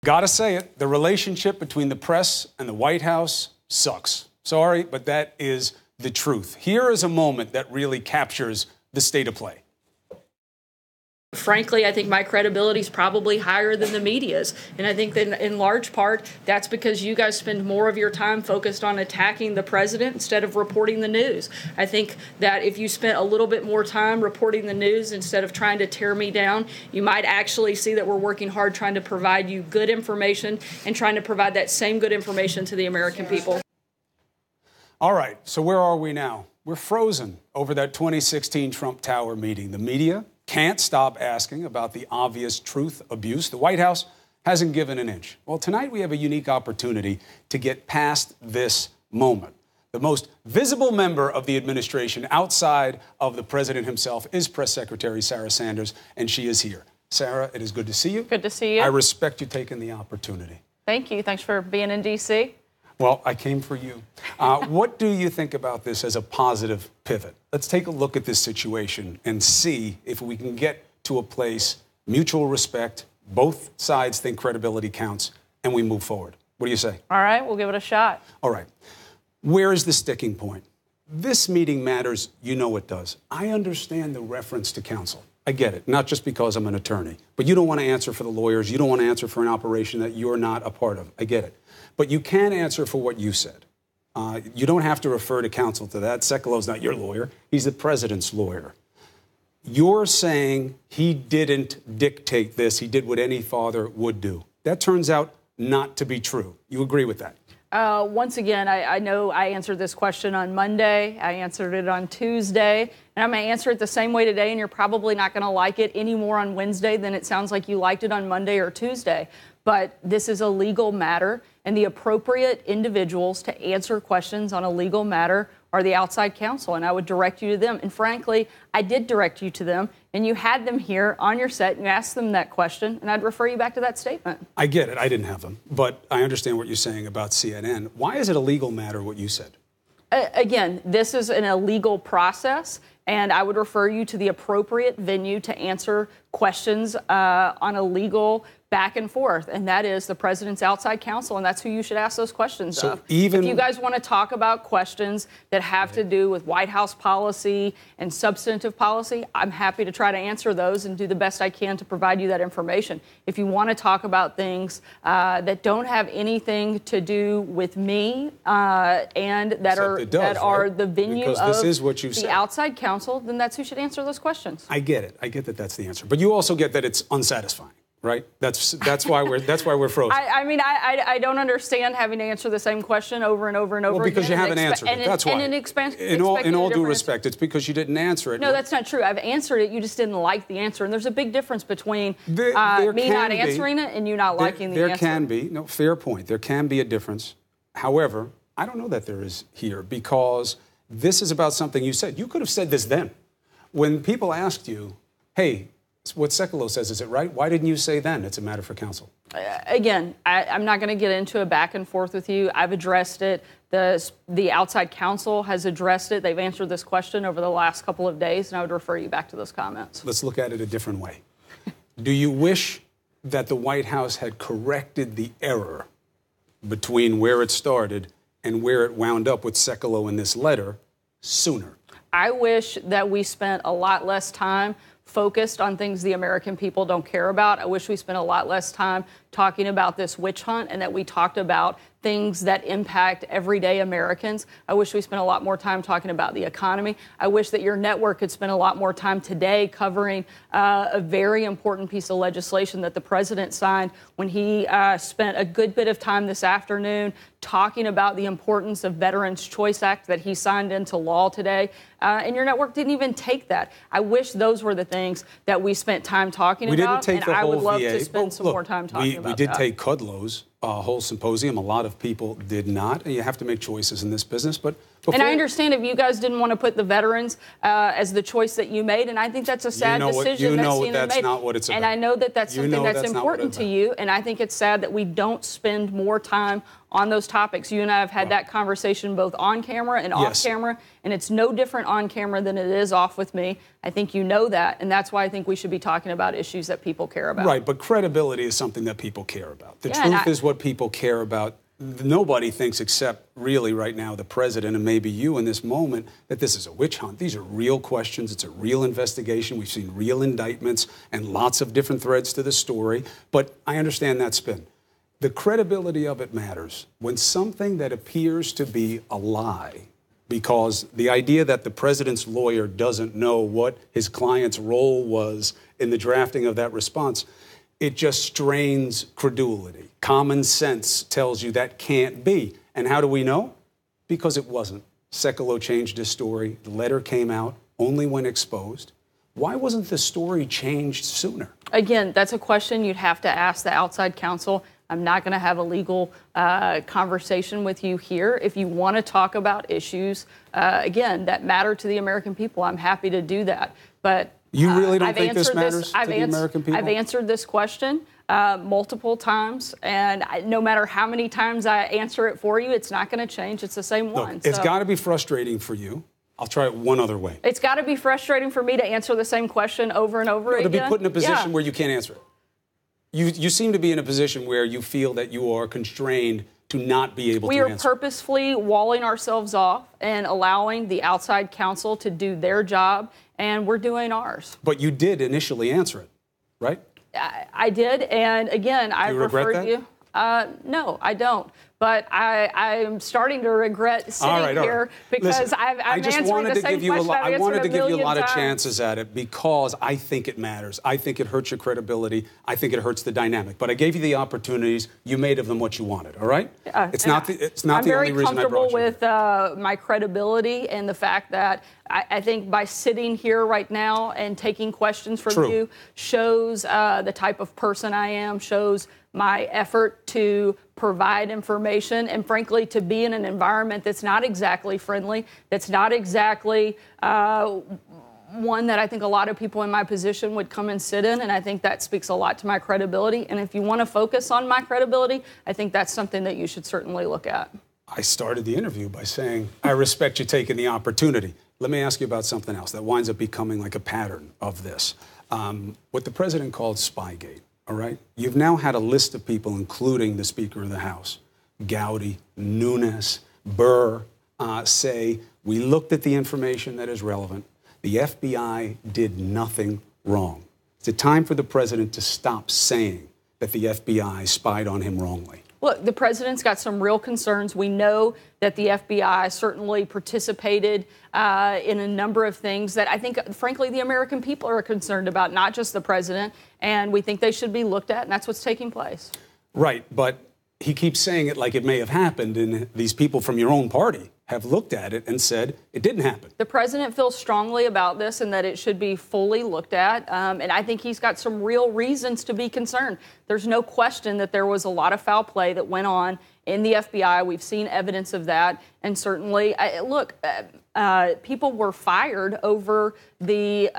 Gotta say it, the relationship between the press and the White House sucks. Sorry, but that is the truth. Here is a moment that really captures the state of play. Frankly, I think my credibility is probably higher than the media's. And I think that in large part, that's because you guys spend more of your time focused on attacking the president instead of reporting the news. I think that if you spent a little bit more time reporting the news instead of trying to tear me down, you might actually see that we're working hard trying to provide you good information and trying to provide that same good information to the American people. All right, so where are we now? We're frozen over that 2016 Trump Tower meeting. The media can't stop asking about the obvious truth abuse. The White House hasn't given an inch. Well, tonight we have a unique opportunity to get past this moment. The most visible member of the administration outside of the president himself is Press Secretary Sarah Sanders, and she is here. Sarah, it is good to see you. Good to see you. I respect you taking the opportunity. Thank you. Thanks for being in D.C. Well, I came for you. What do you think about this as a positive pivot? Let's take a look at this situation and see if we can get to a place, mutual respect, both sides think credibility counts, and we move forward. What do you say? All right, we'll give it a shot. All right. Where is the sticking point? This meeting matters. You know it does. I understand the reference to counsel. I get it, not just because I'm an attorney. But you don't want to answer for the lawyers. You don't want to answer for an operation that you're not a part of. I get it. But you can answer for what you said. You don't have to refer to counsel to that. Sekulo's not your lawyer. He's the president's lawyer. You're saying he didn't dictate this. He did what any father would do. That turns out not to be true. You agree with that? Once again, I know I answered this question on Monday. I answered it on Tuesday. And I'm going to answer it the same way today, and you're probably not going to like it any more on Wednesday than it sounds like you liked it on Monday or Tuesday. But this is a legal matter, and the appropriate individuals to answer questions on a legal matter are the outside counsel, and I would direct you to them. And frankly, I did direct you to them, and you had them here on your set, and you asked them that question, and I'd refer you back to that statement. I get it. I didn't have them, but I understand what you're saying about CNN. Why is it a legal matter, what you said? Again, this is an illegal process, and I would refer you to the appropriate venue to answer questions on a legal back and forth, and that is the president's outside counsel, and that's who you should ask those questions of. If you guys want to talk about questions that have to do with White House policy and substantive policy, I'm happy to try to answer those and do the best I can to provide you that information. If you want to talk about things that don't have anything to do with me and that are the venue because of this is what you the said. Outside counsel, then that's who should answer those questions. I get it. I get that that's the answer, but you also get that it's unsatisfying. Right? That's why we're frozen. I don't understand having to answer the same question over and over and over again. Well, because again. You haven't answered it. That's why. In all due respect, it's because you didn't answer it. No, that's not true. I've answered it. You just didn't like the answer. And there's a big difference between me not answering it and you not liking the answer. There can be. No, fair point. There can be a difference. However, I don't know that there is here because this is about something you said. You could have said this then. When people asked you, hey, what Sekulo says, is it right? Why didn't you say then it's a matter for counsel? Again, I'm not going to get into a back and forth with you. I've addressed it. The outside counsel has addressed it. They've answered this question over the last couple of days, and I would refer you back to those comments. Let's look at it a different way. Do you wish that the White House had corrected the error between where it started and where it wound up with Sekulo in this letter sooner? I wish that we spent a lot less time focused on things the American people don't care about. I wish we spent a lot less time talking about this witch hunt and that we talked about things that impact everyday Americans. I wish we spent a lot more time talking about the economy. I wish that your network could spend a lot more time today covering a very important piece of legislation that the president signed when he spent a good bit of time this afternoon talking about the importance of Veterans Choice Act that he signed into law today. And your network didn't even take that. I wish those were the things that we spent time talking about. We didn't take the whole VA. I would love to spend some more time talking about that. We did take Kudlow's. whole symposium. A lot of people did not. And you have to make choices in this business. But and I understand if you guys didn't want to put the veterans as the choice that you made, and I think that's a sad decision that CNN made. Not what it's about. And I know that that's something that's important to you, and I think it's sad that we don't spend more time on those topics. You and I have had that conversation both on camera and off camera, and it's no different on camera than it is off with me. I think you know that, and that's why I think we should be talking about issues that people care about. Right, but credibility is something that people care about. The truth is what people care about. Nobody thinks, except really right now the president and maybe you in this moment, that this is a witch hunt. These are real questions. It's a real investigation. We've seen real indictments and lots of different threads to the story. But I understand that spin. The credibility of it matters. When something that appears to be a lie, because the idea that the president's lawyer doesn't know what his client's role was in the drafting of that response, it just strains credulity. Common sense tells you that can't be. And how do we know? Because it wasn't. Sekulow changed his story. The letter came out only when exposed. Why wasn't the story changed sooner? Again, that's a question you'd have to ask the outside counsel. I'm not going to have a legal conversation with you here. If you want to talk about issues, again, that matter to the American people, I'm happy to do that. But you really don't think this matters to the American people? I've answered this question multiple times, and no matter how many times I answer it for you, it's not going to change. It's the same one. Look, it's got to be frustrating for you. I'll try it one other way. It's got to be frustrating for me to answer the same question over and over again. To be put in a position where you can't answer it. You seem to be in a position where you feel that you are constrained to not be able to answer. We are purposefully walling ourselves off and allowing the outside counsel to do their job, and we're doing ours. But you did initially answer it, right? I did, and again, I referred you. No, I don't. But I'm starting to regret sitting here because Listen, I'm answering the same question. I wanted to give you a lot of chances at it because I think it matters. I think it hurts your credibility. I think it hurts the dynamic. But I gave you the opportunities. You made of them what you wanted. All right? It's not the only reason I brought you. I'm very comfortable with my credibility and the fact that I think by sitting here right now and taking questions from you shows the type of person I am, shows my effort to provide information, and frankly, to be in an environment that's not exactly friendly, that's not exactly one that I think a lot of people in my position would come and sit in, and I think that speaks a lot to my credibility. And if you want to focus on my credibility, I think that's something that you should certainly look at. I started the interview by saying, I respect you taking the opportunity. Let me ask you about something else that winds up becoming like a pattern of this. What the president called Spygate. All right? You've now had a list of people, including the Speaker of the House, Gowdy, Nunes, Burr, say, we looked at the information that is relevant. The FBI did nothing wrong. It's time for the president to stop saying that the FBI spied on him wrongly. Look, the president's got some real concerns. We know that the FBI certainly participated in a number of things that I think, frankly, the American people are concerned about, not just the president, and we think they should be looked at, and that's what's taking place. Right, but he keeps saying it like it may have happened, and these people from your own party have looked at it and said it didn't happen. The president feels strongly about this and that it should be fully looked at, and I think he's got some real reasons to be concerned. There's no question that there was a lot of foul play that went on in the FBI. We've seen evidence of that, and certainly, people were fired over the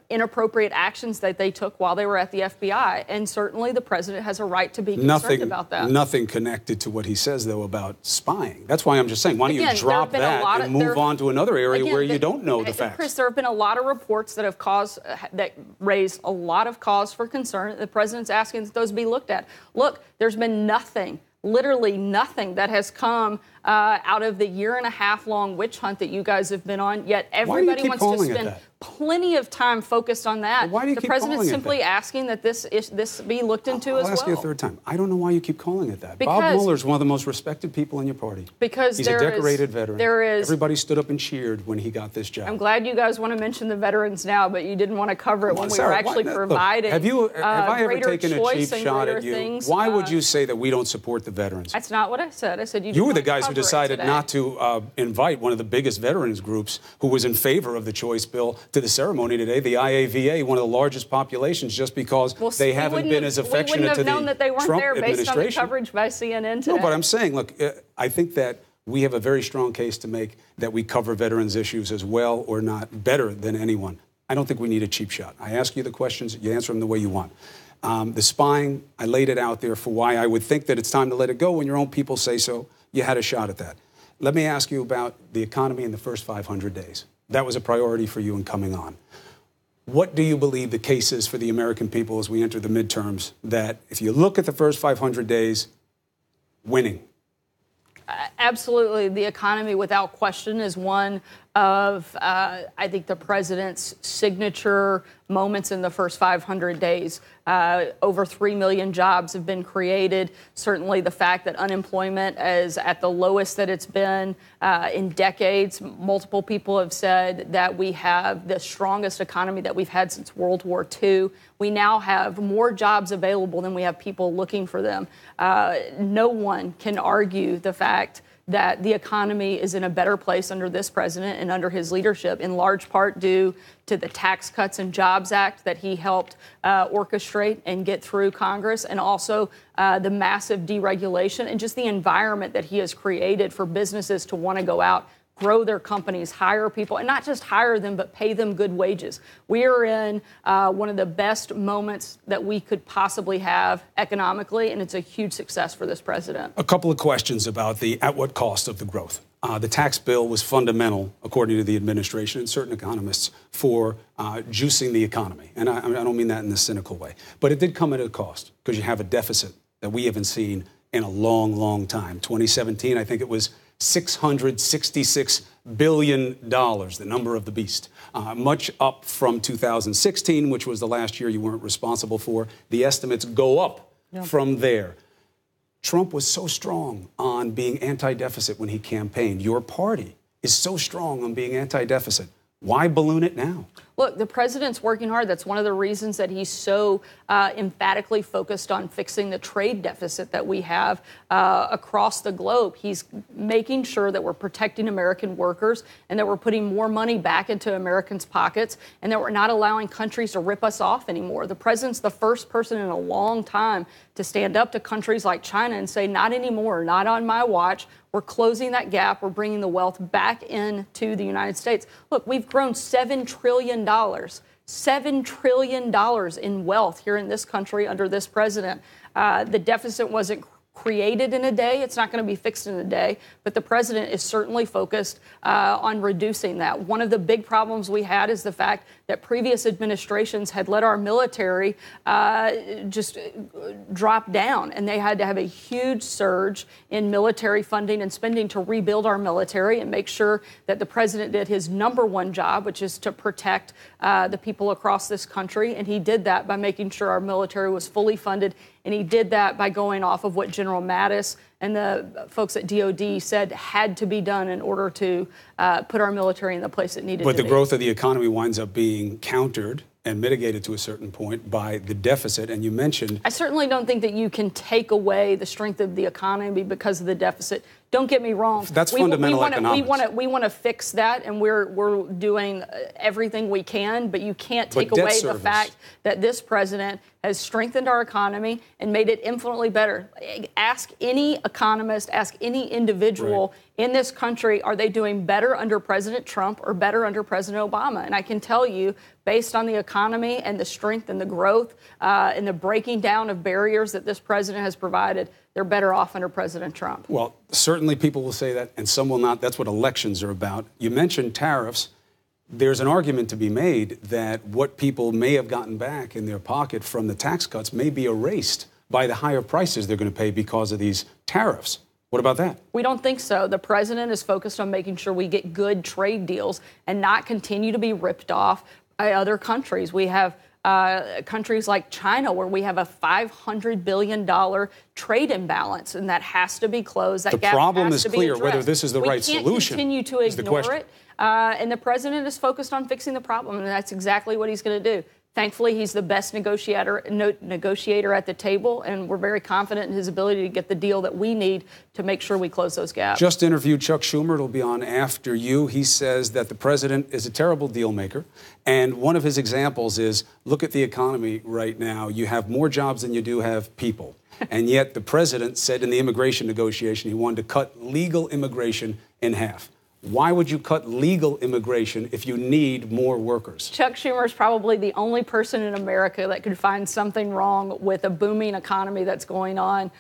inappropriate actions that they took while they were at the FBI, and certainly the president has a right to be concerned about that. Nothing connected to what he says, though, about spying. That's why I'm just saying, why don't you drop that and move on to another area where you don't know the facts? Chris, there have been a lot of reports that have that raised a lot of cause for concern. The president's asking that those be looked at. Look, there's been nothing, literally nothing, that has come out of the year-and-a-half-long witch hunt that you guys have been on, yet everybody wants to spend plenty of time focused on that. Why do you the keep president's calling simply asking that this be looked into as well. I'll ask you a third time. I don't know why you keep calling it that. Bob Mueller's one of the most respected people in your party. Because he's a decorated veteran. Everybody stood up and cheered when he got this job. I'm glad you guys want to mention the veterans now, but you didn't want to cover it when we were actually providing. Have I ever taken a cheap shot at you? Why would you say that we don't support the veterans? That's not what I said. I said you were the guys who decided not to invite one of the biggest veterans groups who was in favor of the choice bill to the ceremony today, the IAVA, one of the largest populations, just because they haven't been as affectionate to the Trump administration. We wouldn't have known that they weren't there based on the coverage by CNN today. No, but I'm saying, look, I think that we have a very strong case to make that we cover veterans' issues as well or not better than anyone. I don't think we need a cheap shot. I ask you the questions, you answer them the way you want. The spying, I laid it out there for why I would think that it's time to let it go when your own people say so. You had a shot at that. Let me ask you about the economy in the first 500 days. That was a priority for you in coming on. What do you believe the case is for the American people as we enter the midterms, that if you look at the first 500 days, winning? Absolutely. The economy, without question, is one of, I think, the president's signature moments in the first 500 days. Over 3 million jobs have been created. Certainly the fact that unemployment is at the lowest that it's been in decades. Multiple people have said that we have the strongest economy that we've had since World War II. We now have more jobs available than we have people looking for them. No one can argue the fact that the economy is in a better place under this president and under his leadership, in large part due to the Tax Cuts and Jobs Act that he helped orchestrate and get through Congress, and also the massive deregulation and just the environment that he has created for businesses to want to go out, grow their companies, hire people, and not just hire them, but pay them good wages. We are in one of the best moments that we could possibly have economically, and it's a huge success for this president. A couple of questions about the at what cost of the growth. The tax bill was fundamental, according to the administration and certain economists, for juicing the economy. And I don't mean that in a cynical way. But it did come at a cost, because you have a deficit that we haven't seen in a long, long time. 2017, I think it was $666 billion, the number of the beast, much up from 2016, which was the last year you weren't responsible for. The estimates go up from there. Trump was so strong on being anti-deficit when he campaigned. Your party is so strong on being anti-deficit. Why balloon it now? Look, the president's working hard. That's one of the reasons that he's so emphatically focused on fixing the trade deficit that we have across the globe. He's making sure that we're protecting American workers and that we're putting more money back into Americans' pockets and that we're not allowing countries to rip us off anymore. The president's the first person in a long time to stand up to countries like China and say, not anymore, not on my watch. We're closing that gap. We're bringing the wealth back into the United States. Look, we've grown $7 trillion. $7 trillion in wealth here in this country under this president. The deficit wasn't created in a day. It's not going to be fixed in a day. But the president is certainly focused on reducing that. One of the big problems we had is the fact that previous administrations had let our military just drop down. And they had to have a huge surge in military funding and spending to rebuild our military and make sure that the president did his number one job, which is to protect the people across this country. And he did that by making sure our military was fully funded. And he did that by going off of what General Mattis and the folks at DOD said had to be done in order to put our military in the place it needed to be. But the growth of the economy winds up being countered and mitigated to a certain point by the deficit. And you mentioned... I certainly don't think that you can take away the strength of the economy because of the deficit. Don't get me wrong. That's fundamental economics. We want to fix that, and we're doing everything we can, but you can't take away the fact that this president has strengthened our economy and made it infinitely better. Ask any economist, ask any individual in this country, are they doing better under President Trump or better under President Obama? And I can tell you, based on the economy and the strength and the growth and the breaking down of barriers that this president has provided, they're better off under President Trump. Well, certainly people will say that, and some will not. That's what elections are about. You mentioned tariffs. There's an argument to be made that what people may have gotten back in their pocket from the tax cuts may be erased by the higher prices they're going to pay because of these tariffs. What about that? We don't think so. The president is focused on making sure we get good trade deals and not continue to be ripped off by other countries. We have countries like China, where we have a $500 billion trade imbalance, and that has to be closed. That the gap problem has is to be clear. addressed. Whether this is the right solution. We can't continue to ignore it. And the president is focused on fixing the problem, and that's exactly what he's going to do. Thankfully, he's the best negotiator at the table, and we're very confident in his ability to get the deal that we need to make sure we close those gaps. Just interviewed Chuck Schumer. It'll be on after you. He says that the president is a terrible deal maker, and one of his examples is, look at the economy right now. You have more jobs than you do have people, and yet the president said in the immigration negotiation he wanted to cut legal immigration in half. Why would you cut legal immigration if you need more workers? Chuck Schumer is probably the only person in America that could find something wrong with a booming economy that's going on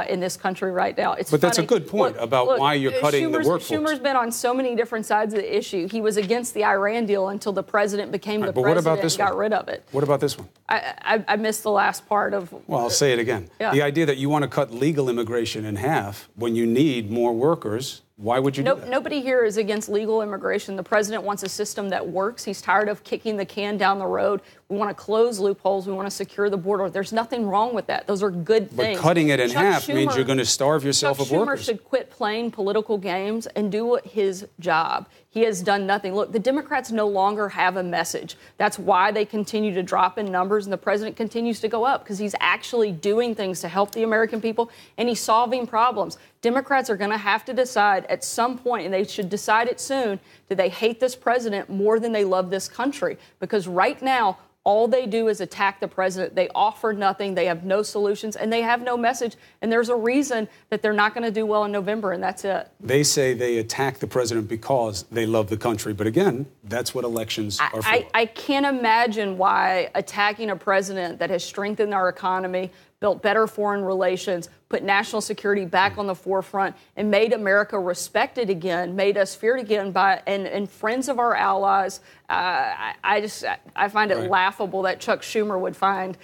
in this country right now. It's but that's funny. a good point about why you're cutting the workforce. Schumer's been on so many different sides of the issue. He was against the Iran deal until the president became the president and got rid of it. What about this one? I missed the last part of... Well, I'll say it again. Yeah. The idea that you want to cut legal immigration in half when you need more workers... Why would you do that? Nobody here is against legal immigration. The president wants a system that works. He's tired of kicking the can down the road. We want to close loopholes. We want to secure the border. There's nothing wrong with that. Those are good things. But cutting it in half means you're going to starve yourself of workers. Chuck Schumer should quit playing political games and do his job. He has done nothing. Look, the Democrats no longer have a message. That's why they continue to drop in numbers, and the president continues to go up, because he's actually doing things to help the American people, and he's solving problems. Democrats are going to have to decide at some point, and they should decide it soon, do they hate this president more than they love this country? Because right now, all they do is attack the president. They offer nothing. They have no solutions, and they have no message. And there's a reason that they're not going to do well in November, and that's it. They say they attack the president because they love the country. But again, that's what elections are for. I can't imagine why attacking a president that has strengthened our economy, built better foreign relations, put national security back on the forefront, and made America respected again, made us feared again by and friends of our allies. I find it laughable that Chuck Schumer would find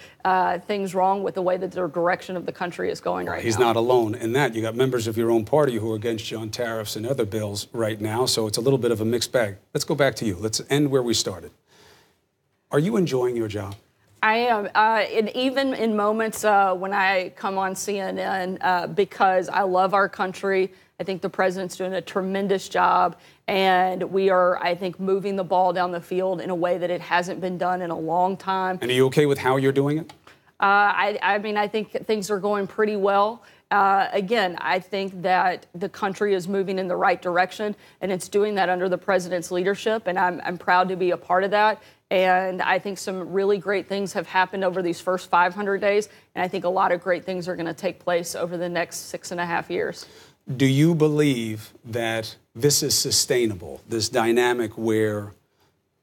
things wrong with the way that the direction of the country is going right now. He's not alone in that. You got members of your own party who are against you on tariffs and other bills right now, so it's a little bit of a mixed bag. Let's go back to you. Let's end where we started. Are you enjoying your job? I am, and even in moments when I come on CNN, because I love our country, I think the president's doing a tremendous job, and we are, I think, moving the ball down the field in a way that it hasn't been done in a long time. And are you okay with how you're doing it? I mean, I think things are going pretty well. Again, I think that the country is moving in the right direction, and it's doing that under the president's leadership, and I'm proud to be a part of that. And I think some really great things have happened over these first 500 days, and I think a lot of great things are going to take place over the next 6.5 years. Do you believe that this is sustainable, this dynamic where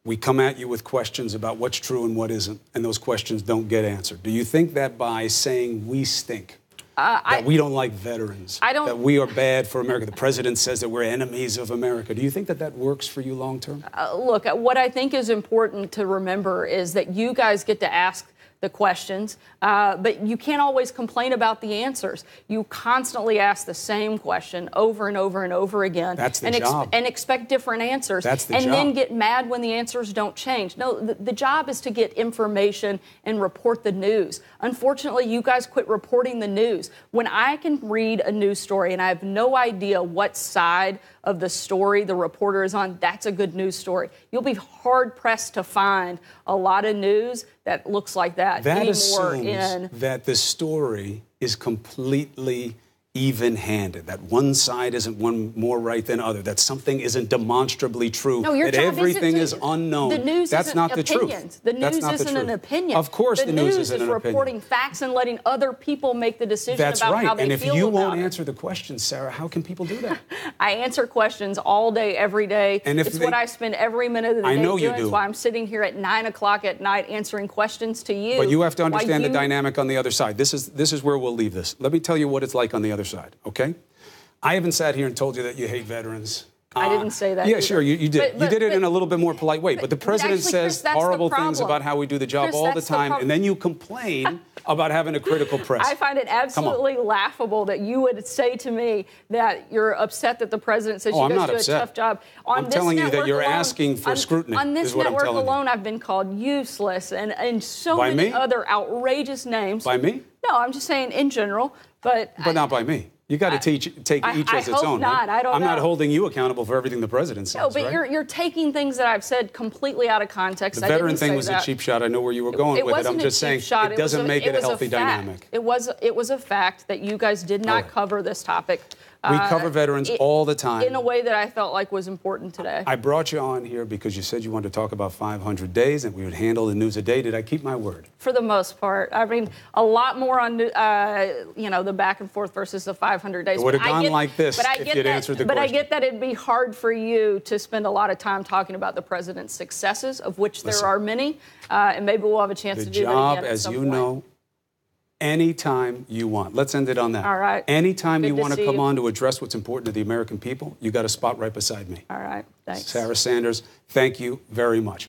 we come at you with questions about what's true and what isn't, and those questions don't get answered? Do you think that by saying we stink, that we don't like veterans, that we are bad for America, the president says that we're enemies of America, do you think that that works for you long term? Look, what I think is important to remember is that you guys get to ask the questions, but you can't always complain about the answers. You constantly ask the same question over and over and over again. That's the job. And expect different answers. That's the job. And then get mad when the answers don't change. No, the job is to get information and report the news. Unfortunately, you guys quit reporting the news. When I can read a news story and I have no idea what side of the story the reporter is on, that's a good news story. You'll be hard-pressed to find a lot of news that looks like that That anymore assumes that the story is completely even-handed, that one side isn't one more right than other, that something isn't demonstrably true, no, your that job everything isn't is unknown. The news That's isn't not the opinions. truth. The news isn't an opinion. Of course the news isn't an opinion. The news is reporting facts and letting other people make the decision That's about right. how they feel about it. And if you won't answer the questions, Sarah, how can people do that? I answer questions all day, every day. And it's what I spend every minute of the day I know doing. you do. That's why I'm sitting here at 9 o'clock at night answering questions to you. But you have to understand the dynamic on the other side. This is where we'll leave this. Let me tell you what it's like on the other side, okay? I haven't sat here and told you that you hate veterans. I didn't say that. Yeah, either. Sure, you did. You did it in a little bit more polite way. But the president actually, says Chris, horrible things about how we do the job Chris, all the time, and then you complain about having a critical press. I find it absolutely laughable that you would say to me that you're upset that the president says you guys do a tough job. I'm telling you that you're asking for scrutiny. On this network alone, I've been called useless and so many other outrageous names. By me? No, I'm just saying in general. But not by me. You got to take each as its hope own. Not. Right? I don't I'm know. not holding you accountable for everything the president says. No, but right? you're taking things that I've said completely out of context. The veteran thing was a cheap shot. I know where you were going with it. I'm just saying it doesn't make it a healthy dynamic. It was a fact that you guys did not cover this topic. We cover veterans all the time. In a way that I felt like was important today. I brought you on here because you said you wanted to talk about 500 days and we would handle the news a day. Did I keep my word? For the most part. I mean, a lot more on, the back and forth versus the 500 days. It would have gone like this if you'd answered the question. But I get that it'd be hard for you to spend a lot of time talking about the president's successes, of which there are many, and maybe we'll have a chance to do that again at some point. The job, as you know, anytime you want. Let's end it on that. All right. Anytime you want to come on to address what's important to the American people, you got a spot right beside me. All right. Thanks. Sarah Sanders, thank you very much.